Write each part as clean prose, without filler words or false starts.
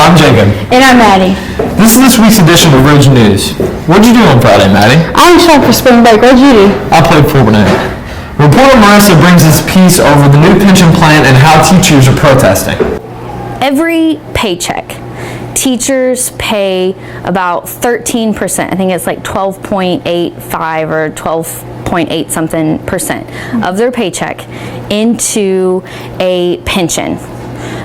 I'm Jacob. And I'm Maddie. This is this week's edition of Ridge News. What'd you do on Friday, Maddie? I was home for spring break. What'd you do? I played Fortnite. Reporter Marissa brings us piece over the new pension plan and how teachers are protesting. Every paycheck, teachers pay about 13%. I think it's like 12.85 or 12.8 something percent of their paycheck into a pension.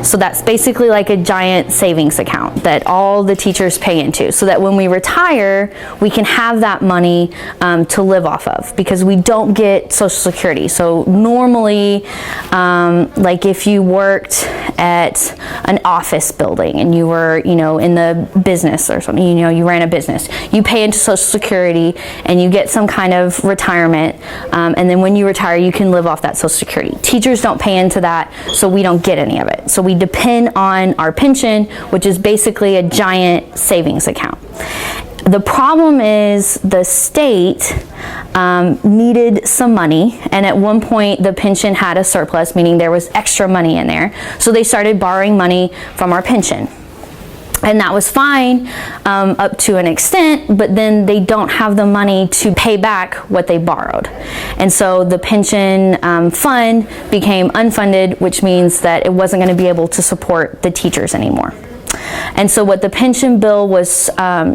So that's basically like a giant savings account that all the teachers pay into, so that when we retire, we can have that money to live off of, because we don't get Social Security. So normally, like if you worked at an office building and you were, in the business or something, you ran a business, you pay into Social Security and you get some kind of retirement, and then when you retire, you can live off that Social Security. Teachers don't pay into that, so we don't get any of it. So we depend on our pension, which is basically a giant savings account. The problem is the state needed some money, and at one point the pension had a surplus, meaning there was extra money in there. So they started borrowing money from our pension. And that was fine up to an extent, but then they don't have the money to pay back what they borrowed. And so the pension fund became unfunded, which means that it wasn't going to be able to support the teachers anymore. And so what the pension bill was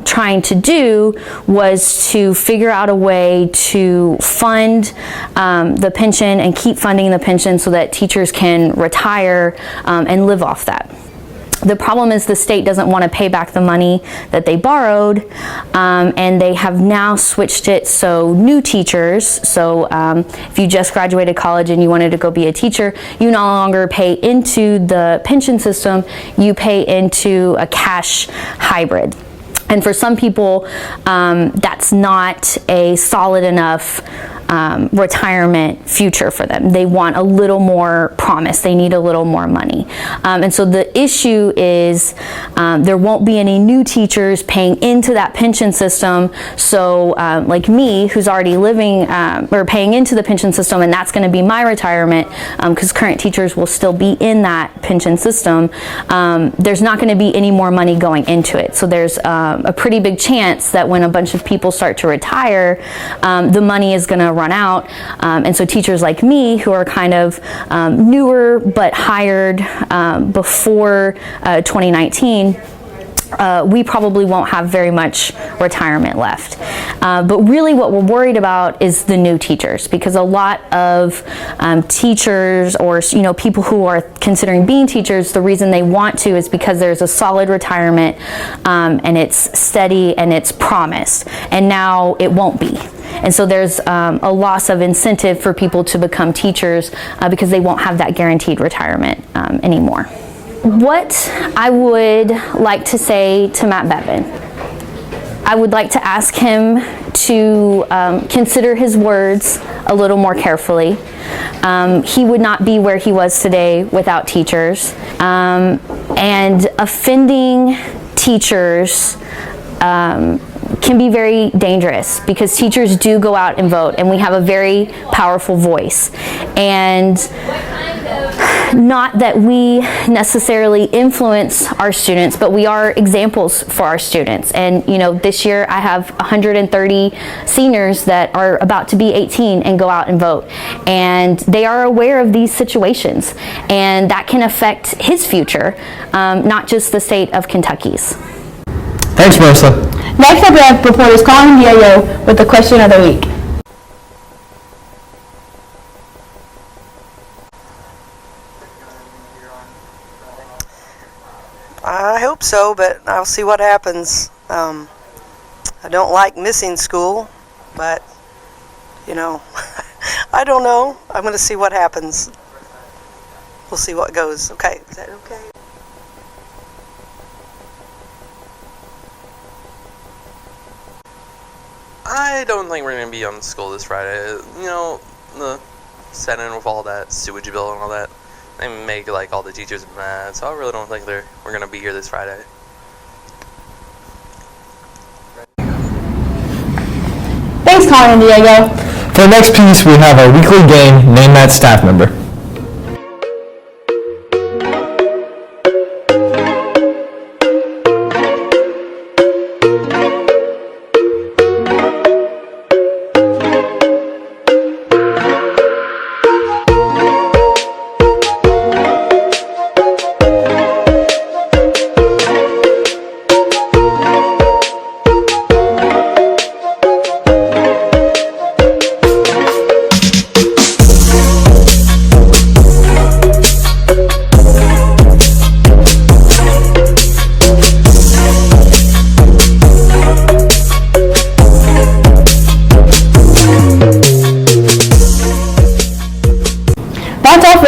trying to do was to figure out a way to fund the pension and keep funding the pension so that teachers can retire and live off that. The problem is the state doesn't want to pay back the money that they borrowed, and they have now switched it so new teachers, so if you just graduated college and you wanted to go be a teacher, you no longer pay into the pension system, you pay into a cash hybrid. And for some people, that's not a solid enough retirement future for them. They want a little more promise. They need a little more money. And so the issue is there won't be any new teachers paying into that pension system. So like me, who's already living or paying into the pension system, and that's going to be my retirement, because current teachers will still be in that pension system, there's not going to be any more money going into it. So there's a pretty big chance that when a bunch of people start to retire, the money is going to run out, and so teachers like me, who are kind of newer but hired before 2019, we probably won't have very much retirement left. But really what we're worried about is the new teachers, because a lot of teachers or people who are considering being teachers, the reason they want to is because there's a solid retirement and it's steady and it's promised, and now it won't be. And so there's a loss of incentive for people to become teachers because they won't have that guaranteed retirement anymore. What I would like to say to Matt Bevin, I would like to ask him to consider his words a little more carefully. He would not be where he was today without teachers. And offending teachers can be very dangerous, because teachers do go out and vote, and we have a very powerful voice. And not that we necessarily influence our students, but we are examples for our students. And this year I have 130 seniors that are about to be 18 and go out and vote, and they are aware of these situations, and that can affect his future, not just the state of Kentucky's. Thanks, Marissa. Next up, we have reporters Colin and Diego with the question of the week. I hope so, but I'll see what happens. I don't like missing school, but, I don't know. I'm going to see what happens. We'll see what goes. Okay, is that okay? I don't think we're going to be on school this Friday. The Senate with all that sewage bill and all that, they make all the teachers mad, so I really don't think we're going to be here this Friday. Thanks, Colin and Diego. For the next piece, we have our weekly game, Name That Staff Member.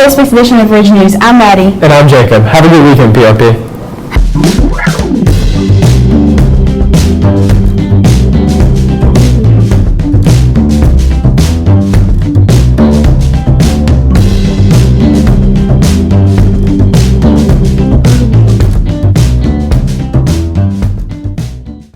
this week's edition of Ridge News. I'm Maddie. And I'm Jacob. Have a good weekend, POP.